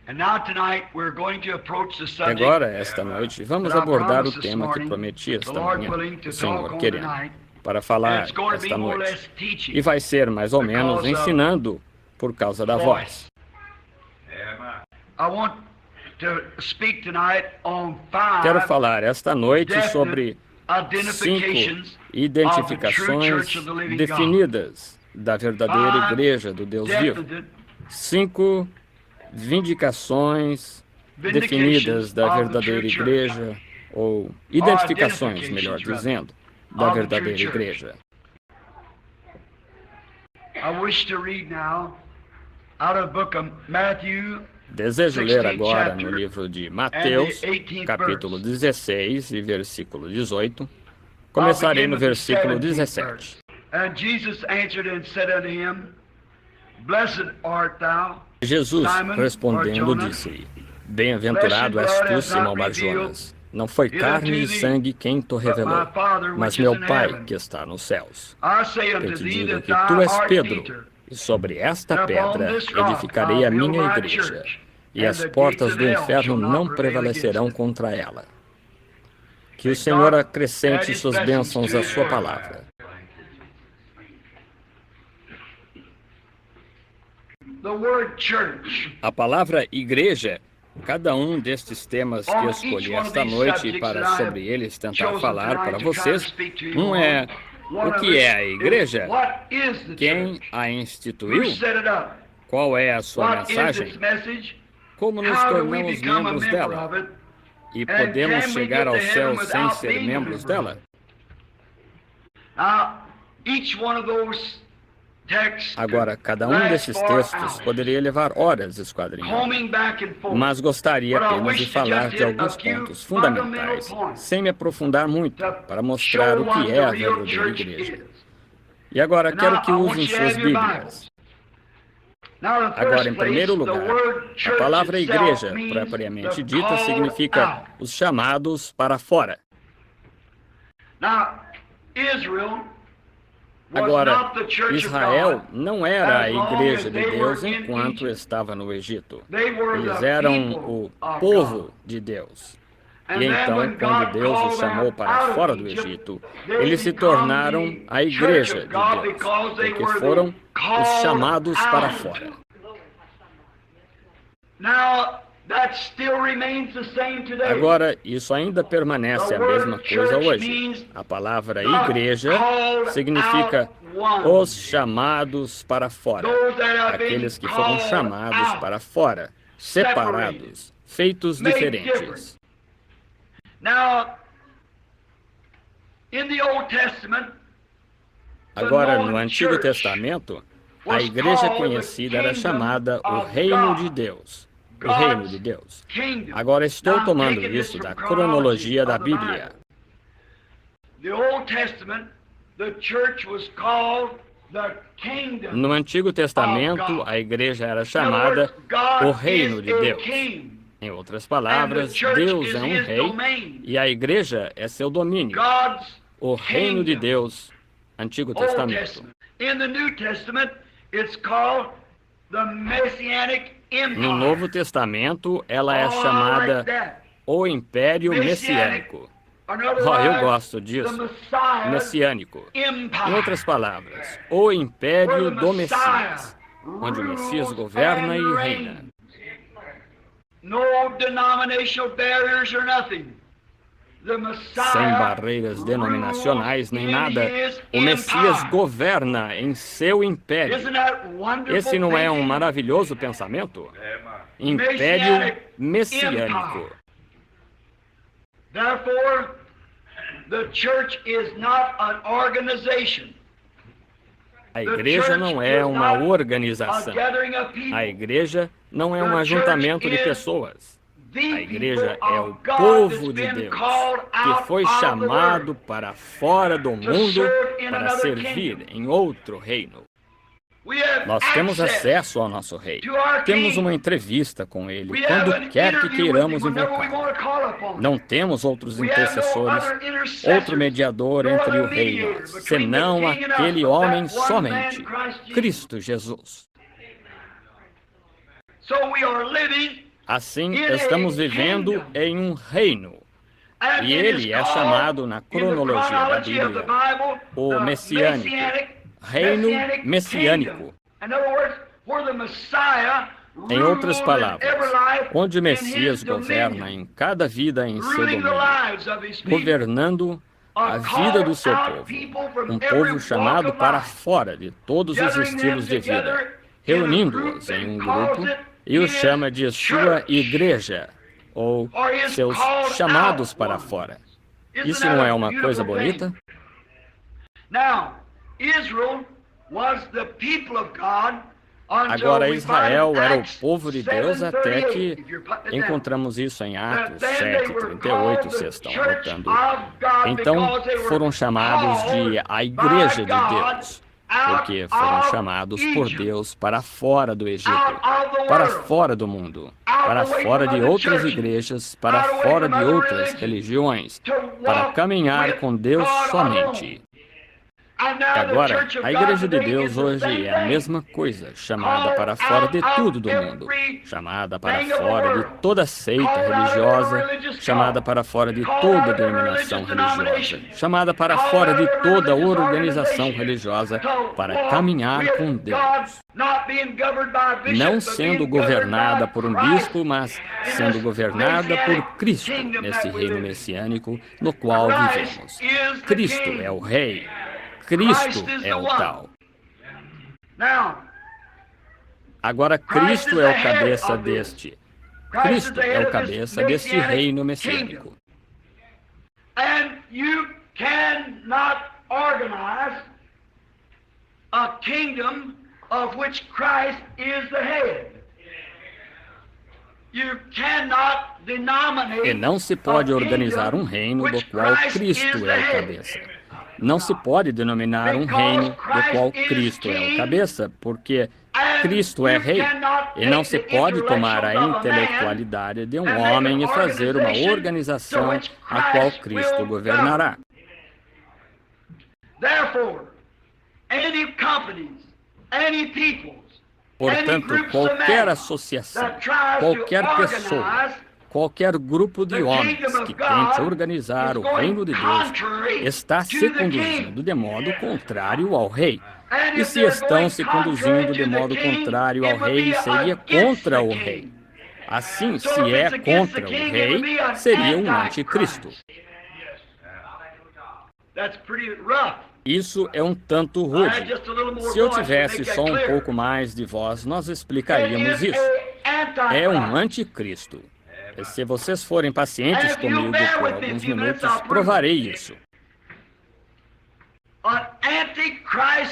E agora, esta noite, vamos abordar o tema que prometi esta manhã, o Senhor querendo, para falar esta noite. E vai ser mais ou menos ensinando por causa da voz. Quero falar esta noite sobre 5 identificações definidas da verdadeira igreja do Deus vivo. 5 vindicações definidas da verdadeira igreja, ou identificações, melhor dizendo, da verdadeira igreja. Desejo ler agora no livro de Mateus, capítulo 16 e versículo 18. Começarei no versículo 17. Jesus, respondendo, disse-lhe: Bem-aventurado és tu, Simão Bar-Jonas. Não foi carne e sangue quem te revelou, mas meu Pai que está nos céus. Eu te digo que tu és Pedro, e sobre esta pedra edificarei a minha igreja, e as portas do inferno não prevalecerão contra ela. Que o Senhor acrescente suas bênçãos à sua palavra. A palavra igreja, cada um destes temas que escolhi esta noite para sobre eles tentar falar para vocês, um é o que é a igreja, quem a instituiu, qual é a sua mensagem, como nos tornamos membros dela e podemos chegar ao céu sem ser membros dela. Agora, cada um desses textos poderia levar horas esquadrinhando, mas gostaria apenas de falar de alguns pontos fundamentais, sem me aprofundar muito, para mostrar o que é a verdadeira igreja. E agora, quero que usem suas Bíblias. Agora, em primeiro lugar, a palavra igreja, propriamente dita, significa os chamados para fora. Agora, Israel não era a igreja de Deus enquanto estava no Egito. Eles eram o povo de Deus. E então, quando Deus os chamou para fora do Egito, eles se tornaram a igreja de Deus, porque foram os chamados para fora. Agora, isso ainda permanece a mesma coisa hoje. A palavra igreja significa os chamados para fora, aqueles que foram chamados para fora, separados, feitos diferentes. Agora, no Antigo Testamento, a igreja conhecida era chamada o Reino de Deus. O Reino de Deus. Agora estou tomando isso da cronologia da Bíblia. No Antigo Testamento, a igreja era chamada o Reino de Deus. Em outras palavras, Deus é um rei e a igreja é seu domínio. O Reino de Deus, Antigo Testamento. No Novo Testamento, ela é chamada o Império Messiânico. Eu gosto disso. Messiânico. Em outras palavras, o Império do Messias, onde o Messias governa e reina. Sem barreiras denominacionais nem nada, o Messias governa em seu império. Esse não é um maravilhoso pensamento? Império messiânico. A igreja não é uma organização. A igreja não é um ajuntamento de pessoas. A igreja é o povo de Deus, que foi chamado para fora do mundo para servir em outro reino. Nós temos acesso ao nosso rei. Temos uma entrevista com ele quando quer que queiramos invocar. Não temos outros intercessores, outro mediador entre o rei e nós, senão aquele homem somente, Cristo Jesus. Assim, estamos vivendo em um reino. E ele é chamado na cronologia da Bíblia o messiânico, reino messiânico. Em outras palavras, onde o Messias governa em cada vida em seu domínio, governando a vida do seu povo, um povo chamado para fora de todos os estilos de vida, reunindo-os em um grupo e os chama de sua igreja, ou seus chamados para fora. Isso não é uma coisa bonita? Agora, Israel era o povo de Deus até que encontramos isso em Atos 7:38, vocês estão notando. Então, foram chamados de a Igreja de Deus, porque foram chamados por Deus para fora do Egito, para fora do mundo, para fora de outras igrejas, para fora de outras religiões, para caminhar com Deus somente. Agora, a Igreja de Deus hoje é a mesma coisa, chamada para fora de tudo do mundo, chamada para fora de toda seita religiosa, chamada para fora de toda denominação religiosa, chamada para fora de toda organização religiosa, para caminhar com Deus. Não sendo governada por um bispo, mas sendo governada por Cristo, nesse reino messiânico no qual vivemos. Cristo é o Rei. Cristo é o tal. Agora, Cristo é o cabeça deste. Cristo é o cabeça deste reino messiânico. And you cannot organize a kingdom of which Christ is the head. You cannot denominate. E não se pode organizar um reino do qual Cristo é o cabeça. Não se pode denominar um reino do qual Cristo é o cabeça, porque Cristo é rei. E não se pode tomar a intelectualidade de um homem e fazer uma organização a qual Cristo governará. Portanto, qualquer associação, qualquer pessoa, qualquer grupo de homens que tente organizar o reino de Deus está se conduzindo de modo contrário ao rei. E se estão se conduzindo de modo contrário ao rei, seria contra o rei. Assim, se é contra o rei, seria um anticristo. Isso é um tanto rude. Se eu tivesse só um pouco mais de voz, nós explicaríamos isso. É um anticristo. Se vocês forem pacientes comigo por alguns minutos, provarei isso.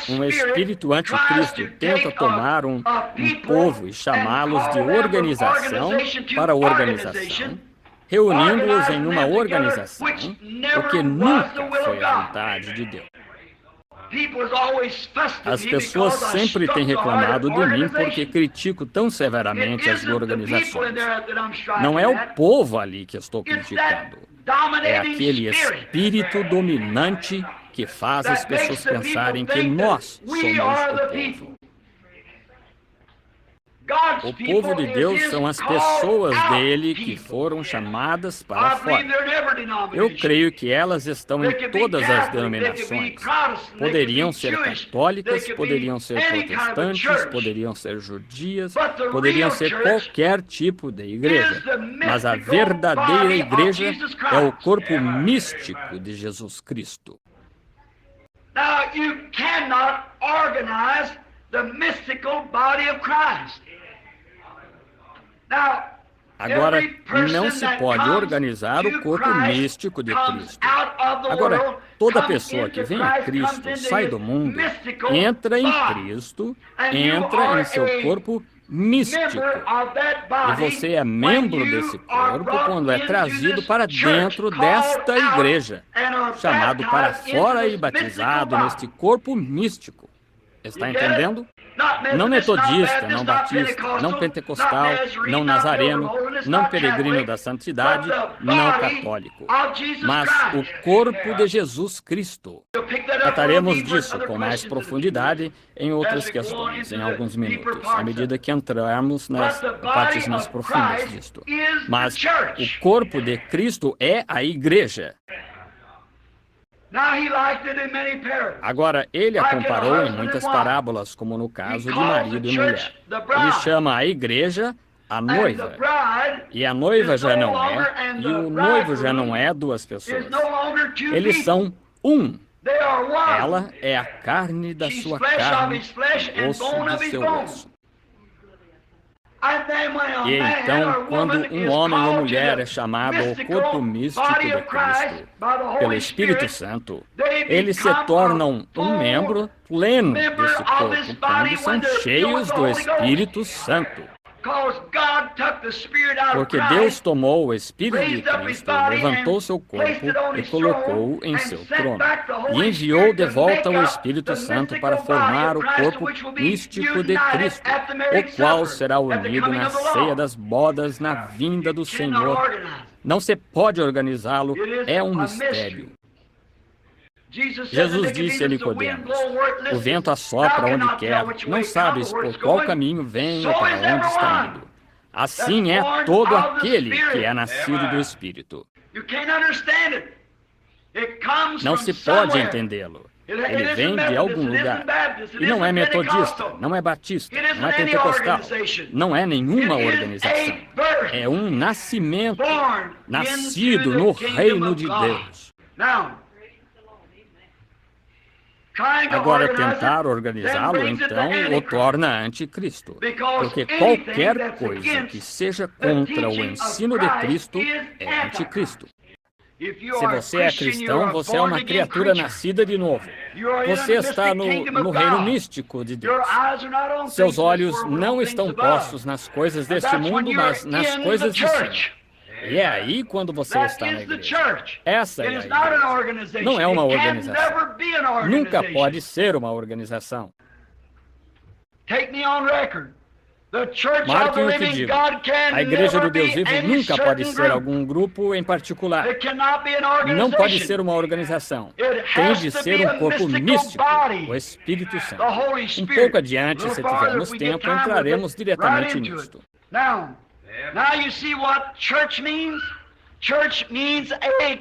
Um espírito anticristo tenta tomar um povo e chamá-los de organização para organização, reunindo-os em uma organização, o que nunca foi a vontade de Deus. As pessoas sempre têm reclamado de mim porque critico tão severamente as organizações. Não é o povo ali que estou criticando. É aquele espírito dominante que faz as pessoas pensarem que nós somos o povo. O povo de Deus são as pessoas dele que foram chamadas para fora. Eu creio que elas estão em todas as denominações. Poderiam ser católicas, poderiam ser protestantes, poderiam ser judias, poderiam ser qualquer tipo de igreja. Mas a verdadeira igreja é o corpo místico de Jesus Cristo. Now you cannot organize the mystical body of Christ. Agora, não se pode organizar o corpo místico de Cristo. Agora, toda pessoa que vem a Cristo, sai do mundo, entra em Cristo, entra em seu corpo místico. E você é membro desse corpo quando é trazido para dentro desta igreja, chamado para fora e batizado neste corpo místico. Está entendendo? Não metodista, não batista, não pentecostal, não nazareno, não peregrino da santidade, não católico, mas o corpo de Jesus Cristo. Trataremos disso com mais profundidade em outras questões, em alguns minutos, à medida que entrarmos nas partes mais profundas disto. Mas o corpo de Cristo é a igreja. Agora, ele a comparou em muitas parábolas, como no caso de marido e mulher. Ele chama a igreja a noiva, e a noiva já não é, e o noivo já não é duas pessoas. Eles são um. Ela é a carne da sua carne, o osso do seu osso. E então, quando um homem ou mulher é chamado ao corpo místico de Cristo pelo Espírito Santo, eles se tornam um membro pleno desse corpo, quando são cheios do Espírito Santo. Porque Deus tomou o Espírito de Cristo, levantou seu corpo e colocou-o em seu trono, e enviou de volta o Espírito Santo para formar o corpo místico de Cristo, o qual será unido na ceia das bodas na vinda do Senhor. Não se pode organizá-lo, é um mistério. Jesus disse a Nicodemos: o vento assopra onde quer, não sabes por qual caminho vem ou para onde está indo. Assim é todo aquele que é nascido do Espírito. Não se pode entendê-lo. Ele vem de algum lugar. E não é metodista, não é batista, não é pentecostal, não é nenhuma organização. É um nascimento, nascido no reino de Deus. Agora, tentar organizá-lo, então, o torna anticristo. Porque qualquer coisa que seja contra o ensino de Cristo é anticristo. Se você é cristão, você é uma criatura nascida de novo. Você está no reino místico de Deus. Seus olhos não estão postos nas coisas deste mundo, mas nas coisas de cima. E é aí quando você está na igreja. Essa é a igreja. Não é uma organização. Nunca pode ser uma organização. Marquem o que digo. A igreja do Deus vivo nunca pode ser algum grupo em particular. Não pode ser uma organização. Tem de ser um corpo místico, o Espírito Santo. Um pouco adiante, se tivermos tempo, entraremos diretamente nisto.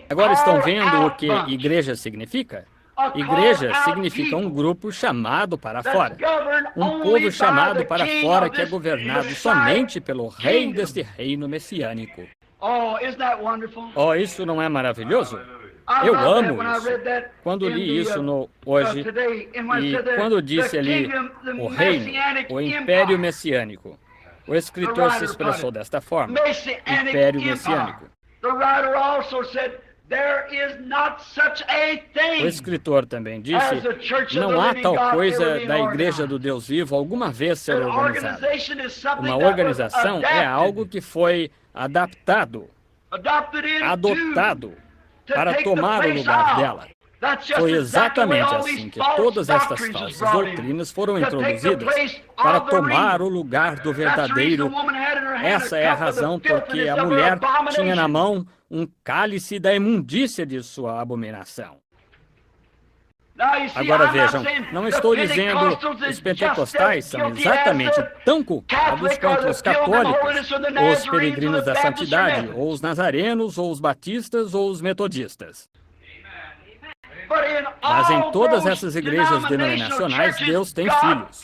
Agora estão vendo o que igreja significa? Igreja significa um grupo chamado para fora. Um povo chamado para fora que é governado somente pelo rei deste reino messiânico. Oh, isso não é maravilhoso? Eu amo isso. Quando li isso hoje, e quando disse ali o reino, o império messiânico, o escritor se expressou desta forma: império messiânico. O escritor também disse: não há tal coisa da igreja do Deus vivo alguma vez ser organizada. Uma organização é algo que foi adotado para tomar o lugar dela. Foi exatamente assim que todas estas falsas doutrinas foram introduzidas, para tomar o lugar do verdadeiro. Essa é a razão porque a mulher tinha na mão um cálice da imundícia de sua abominação. Agora vejam, não estou dizendo que os pentecostais são exatamente tão culpados quanto os católicos, ou os peregrinos da santidade, ou os nazarenos, ou os batistas, ou os metodistas. Mas em todas essas igrejas denominacionais, Deus tem filhos.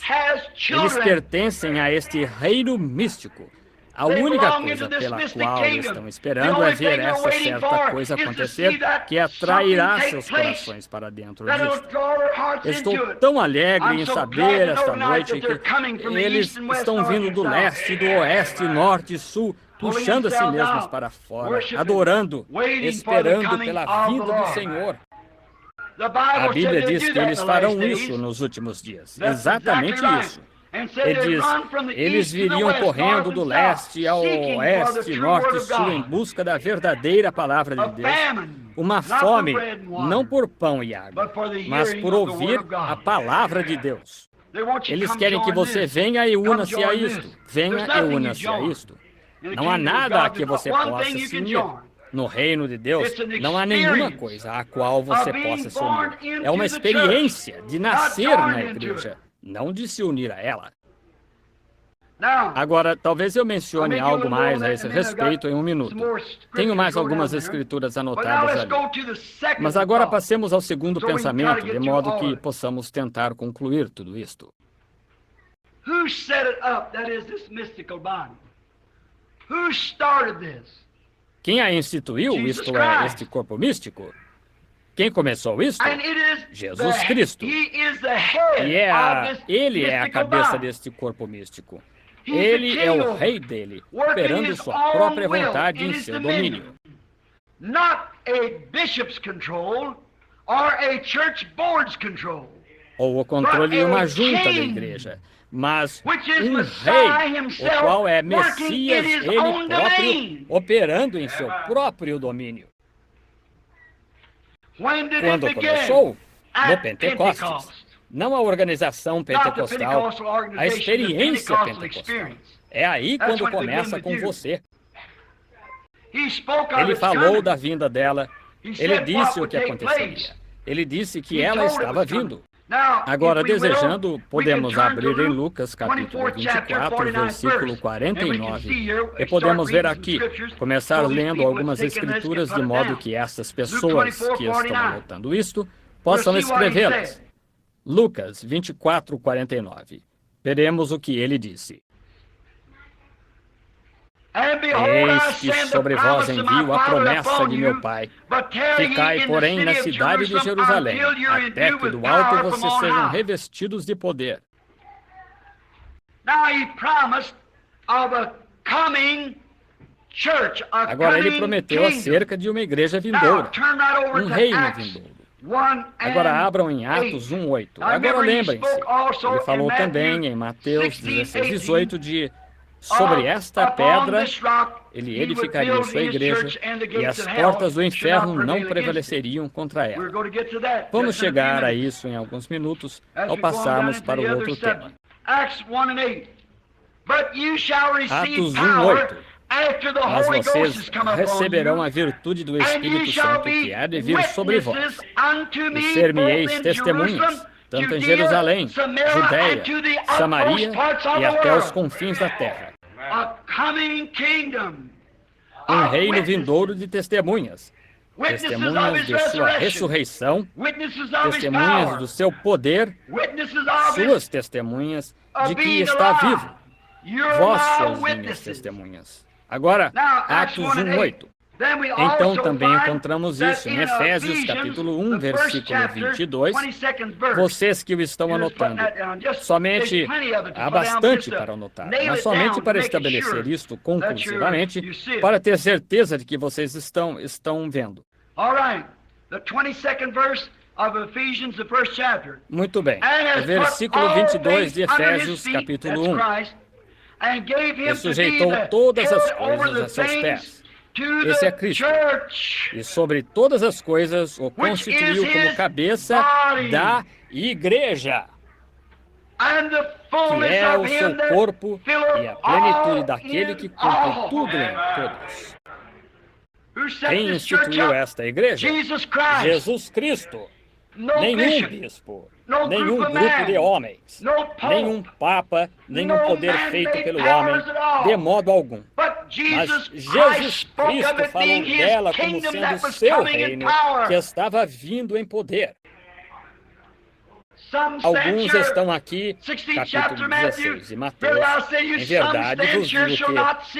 Eles pertencem a este reino místico. A única coisa pela qual estão esperando é ver essa certa coisa acontecer, que atrairá seus corações para dentro disso. Estou tão alegre em saber esta noite que eles estão vindo do leste, do oeste, norte e sul, puxando a si mesmos para fora, adorando, esperando pela vinda do Senhor. A Bíblia diz que eles farão isso nos últimos dias. Exatamente isso. Ele diz: eles viriam correndo do leste ao oeste, norte e sul em busca da verdadeira palavra de Deus. Uma fome, não por pão e água, mas por ouvir a palavra de Deus. Eles querem que você venha e una-se a isto. Venha e una-se a isto. Não há nada a que você possa se unir. No reino de Deus, não há nenhuma coisa a qual você possa se unir. É uma experiência de nascer na igreja, não de se unir a ela. Agora, talvez eu mencione algo mais a esse respeito em um minuto. Tenho mais algumas escrituras anotadas ali. Mas agora passemos ao segundo pensamento, de modo que possamos tentar concluir tudo isto. Who set it up? That is this mystical body. Who started this? Quem a instituiu, isto é, este corpo místico? Quem começou isto? Jesus Cristo. Ele é a cabeça deste corpo místico. Ele é o rei dele, operando sua própria vontade em seu domínio. Not a bishop's control or a church board's control. Ou o controle de uma junta da igreja, mas um rei, o qual é Messias, ele próprio, operando em seu próprio domínio. Quando começou? No Pentecostes. Não a organização pentecostal, a experiência pentecostal. É aí quando começa com você. Ele falou da vinda dela, ele disse o que aconteceria. Ele disse que ela estava vindo. Agora, desejando, podemos abrir em Lucas, capítulo 24, versículo 49, e podemos ver aqui, começar lendo algumas escrituras, de modo que essas pessoas que estão anotando isto, possam escrevê-las. Lucas 24, 49. Veremos o que ele disse. Eis que sobre vós envio a promessa de meu Pai. Ficai, porém, na cidade de Jerusalém, até que do alto vocês sejam revestidos de poder. Agora ele prometeu acerca de uma igreja vindoura, um reino vindouro. Agora abram em Atos 1:8. Agora lembrem-se, ele falou também em Mateus 16:18 de sobre esta pedra ele edificaria sua igreja e as portas do inferno não prevaleceriam contra ela. Vamos chegar a isso em alguns minutos ao passarmos para o outro tema. Atos 1:8. Mas vocês receberão a virtude do Espírito Santo que há de vir sobre vós, e ser-me-eis testemunhas, tanto em Jerusalém, Judeia, Samaria e até os confins da terra. Um reino vindouro de testemunhas, testemunhas de sua ressurreição, testemunhas do seu poder, suas testemunhas de que está vivo. Vós sois minhas testemunhas. Agora, Atos 1:8. Então também encontramos isso em Efésios capítulo 1, versículo 22. Vocês que o estão anotando, somente há bastante para anotar, mas somente para estabelecer isto conclusivamente, para ter certeza de que vocês estão vendo. Muito bem, o versículo 22 de Efésios capítulo 1. E sujeitou todas as coisas a seus pés. Esse é Cristo. E sobre todas as coisas o constituiu como cabeça da igreja, que é o seu corpo e a plenitude daquele que cumpre tudo em todos. Quem instituiu esta igreja? Jesus Cristo. Nenhum bispo, nenhum grupo de homens, nenhum papa, nenhum poder feito pelo homem, de modo algum. Mas Jesus Cristo falou dela como sendo seu reino, que estava vindo em poder. Alguns estão aqui, capítulo 16 de Mateus. Em verdade vos digo que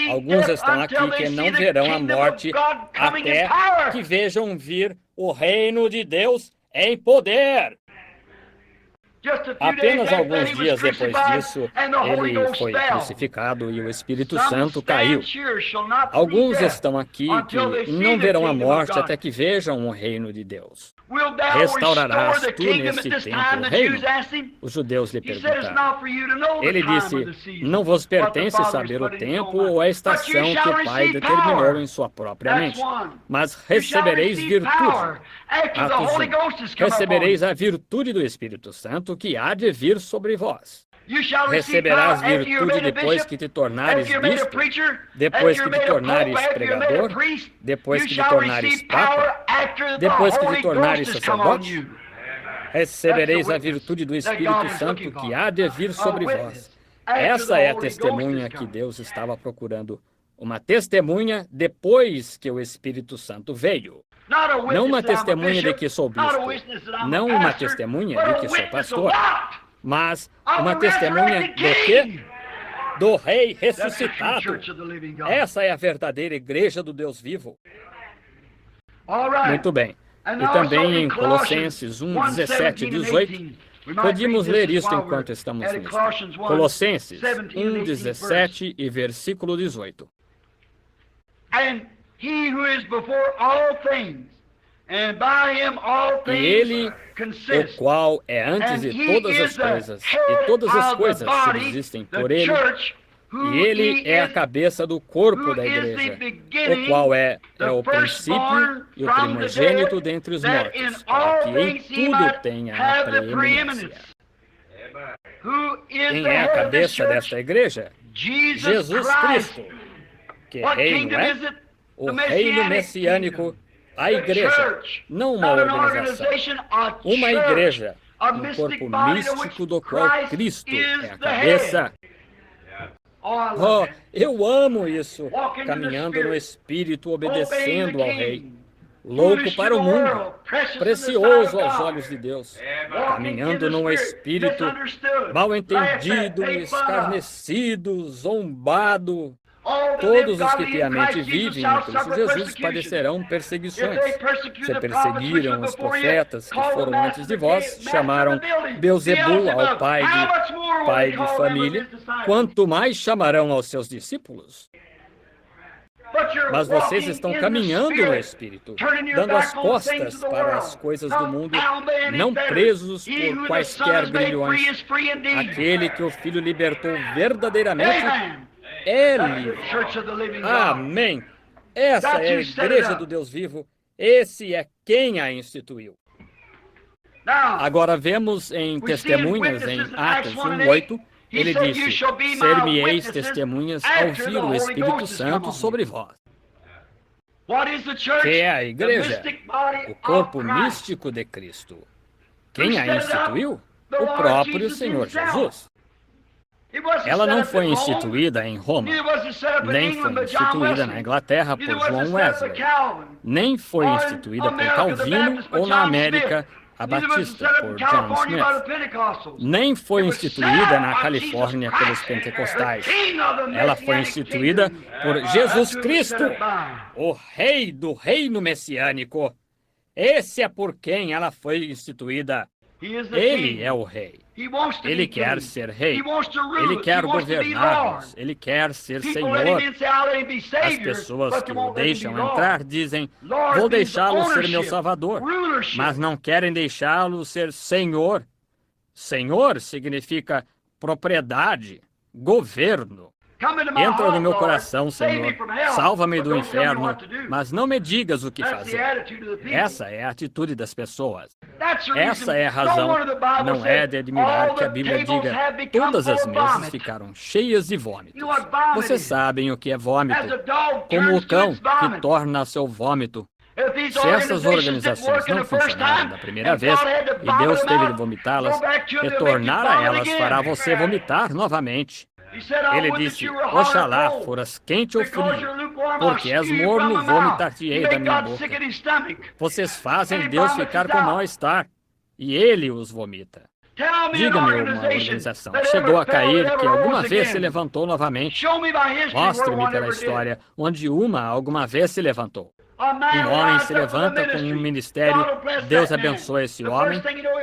alguns estão aqui que não verão a morte até que vejam vir o reino de Deus em poder. Apenas alguns dias depois disso, ele foi crucificado e o Espírito Santo caiu. Alguns estão aqui que não verão a morte até que vejam o reino de Deus. Restaurarás tu nesse tempo o reino? Os judeus lhe perguntaram. Ele disse, não vos pertence saber o tempo ou a estação que o Pai determinou em sua própria mente, mas recebereis virtude. Atos 1. Recebereis a virtude do Espírito Santo que há de vir sobre vós. Receberás virtude depois que te tornares bispo, depois que te tornares pregador, depois que te tornares papa, depois que te tornares sacerdote. Recebereis a virtude do Espírito Santo que há de vir sobre vós. Essa é a testemunha que Deus estava procurando. Uma testemunha depois que o Espírito Santo veio. Não uma testemunha de que sou bispo, não uma testemunha de que sou pastor, mas uma testemunha do quê? Do Rei ressuscitado. Essa é a verdadeira igreja do Deus vivo. Muito bem. E também em Colossenses 1, 17 e 18, podíamos ler isso enquanto estamos nisso. Colossenses 1, 17 e versículo 18. E ele, o qual é antes de todas as coisas, e todas as coisas subsistem por ele, e ele é a cabeça do corpo da igreja, o qual é o princípio e o primogênito dentre os mortos, para que em tudo tenha a preeminência. Quem é a cabeça desta igreja? Jesus Cristo. Que reino é? O reino messiânico, a igreja, não uma organização. Uma igreja, um corpo místico do qual Cristo é a cabeça. Oh, eu amo isso, caminhando no Espírito, obedecendo ao Rei. Louco para o mundo, precioso aos olhos de Deus, caminhando no Espírito, mal entendido, escarnecido, zombado. Todos os que piamente vivem em Cristo Jesus padecerão perseguições. Se perseguiram os profetas que foram antes de vós, chamaram Beelzebul ao pai de família, quanto mais chamarão aos seus discípulos? Mas vocês estão caminhando no Espírito, dando as costas para as coisas do mundo, não presos por quaisquer grilhões. Aquele que o Filho libertou verdadeiramente é livre. Amém. Essa é a igreja do Deus vivo. Esse é quem a instituiu. Agora vemos em Testemunhas, em Atos 1:8, ele disse: ser-me-eis testemunhas ao vir o Espírito Santo sobre vós. Que é a igreja? O corpo místico de Cristo. Quem a instituiu? O próprio Senhor Jesus. Ela não foi instituída em Roma, nem foi instituída na Inglaterra por John Wesley, nem foi instituída por Calvino ou na América a Batista por John Smith, nem foi instituída na Califórnia pelos pentecostais. Ela foi instituída por Jesus Cristo, o Rei do reino messiânico. Esse é por quem ela foi instituída. Ele é o Rei. Ele quer ser Rei. Ele quer governar-nos. Ele quer ser Senhor. As pessoas que o deixam entrar dizem: vou deixá-lo ser meu Salvador. Mas não querem deixá-lo ser Senhor. Senhor significa propriedade, governo. Entra no meu coração, Senhor. Salva-me do inferno, mas não me digas o que fazer. Essa é a atitude das pessoas. Essa é a razão. Não é de admirar que a Bíblia diga: todas as mesas ficaram cheias de vômitos. Vocês sabem o que é vômito. Como o cão que torna seu vômito. Se essas organizações não funcionaram da primeira vez e Deus teve de vomitá-las, retornar a elas fará você vomitar novamente. Ele disse: oxalá foras quente ou frio, porque és morno, vomitar-te-ei da minha boca. Vocês fazem Deus ficar com mal-estar, e Ele os vomita. Diga-me uma organização chegou a cair que alguma vez se levantou novamente. Mostre-me pela história onde uma alguma vez se levantou. Um homem se levanta com um ministério, Deus abençoa esse homem.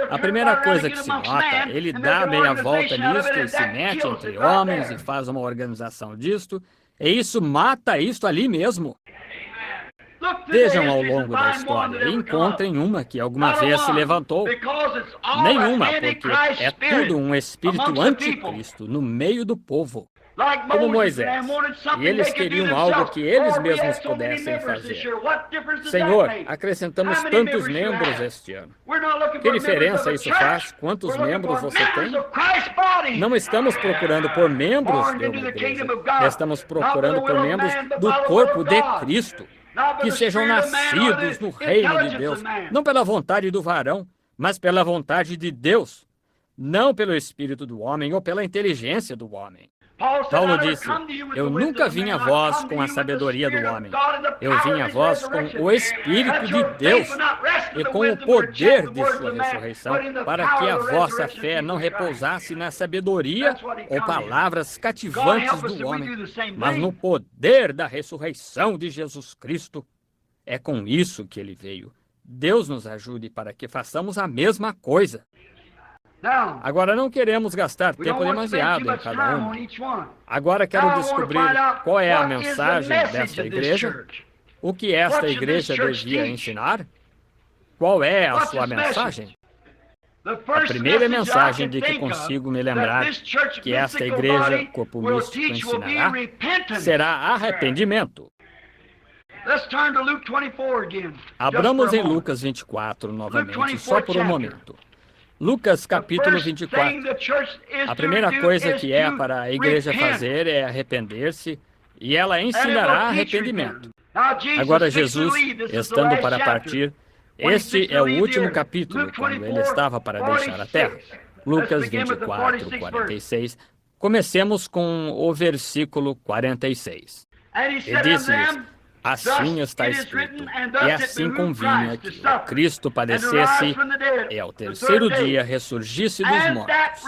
A primeira coisa que se nota, ele dá meia volta nisto e se mete entre homens e faz uma organização disto, e isso mata isto ali mesmo. Vejam ao longo da história e encontrem uma que alguma vez se levantou. Nenhuma, porque é tudo um espírito anticristo no meio do povo. como Moisés, e eles queriam algo que eles mesmos pudessem fazer. Senhor, acrescentamos tantos membros este ano. Que diferença isso faz? Quantos membros você tem? Não estamos procurando por membros de uma igreja, estamos procurando por membros do corpo de Cristo, que sejam nascidos no reino de Deus, não pela vontade do varão, mas pela vontade de Deus, não pelo espírito do homem ou pela inteligência do homem. Paulo disse, eu nunca vim a vós com a sabedoria do homem. Eu vim a vós com o Espírito de Deus e com o poder de sua ressurreição, para que a vossa fé não repousasse na sabedoria ou palavras cativantes do homem, mas no poder da ressurreição de Jesus Cristo. É com isso que ele veio. Deus nos ajude para que façamos a mesma coisa. Agora, não queremos gastar tempo demasiado em cada um. Agora quero descobrir qual é a mensagem desta igreja, o que esta igreja devia ensinar, qual é a sua mensagem. A primeira mensagem de que consigo me lembrar que esta igreja corpo místico ensinará será arrependimento. Abramos em Lucas 24 novamente, só por um momento. Lucas capítulo 24. A primeira coisa que é para a igreja fazer é arrepender-se, e ela ensinará arrependimento. Agora Jesus, estando para partir, este é o último capítulo, quando ele estava para deixar a terra. Lucas 24, 46. Comecemos com o versículo 46. E disse-lhes, assim está escrito, e assim convinha que o Cristo padecesse e ao terceiro dia ressurgisse dos mortos,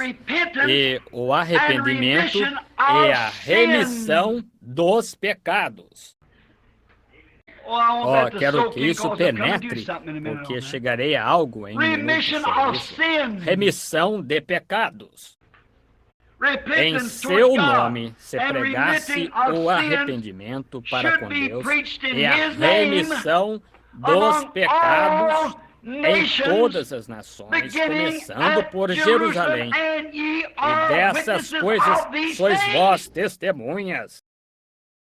e o arrependimento e a remissão dos pecados. Quero que isso penetre, porque chegarei a algo em minutos sobre isso. Remissão de pecados. Em seu nome se pregasse o arrependimento para com Deus e a remissão dos pecados em todas as nações, começando por Jerusalém. E dessas coisas sois vós testemunhas.